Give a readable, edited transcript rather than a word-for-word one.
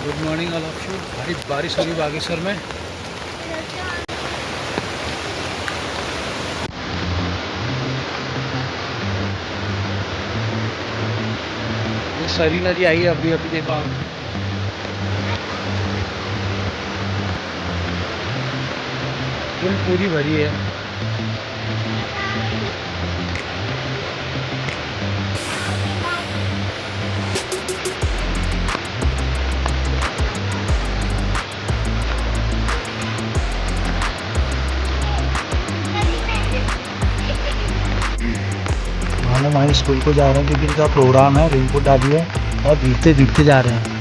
Good morning all of you. भारी बारिश हो रही बागेश्वर में। ये सरी नदी आई है अभी अभी, देखो आप। पुल पूरी भरी है। हम हमारे स्कूल को जा रहे हैं क्योंकि इनका प्रोग्राम है, रेनकोट डाली है और भीगते भीगते जा रहे हैं।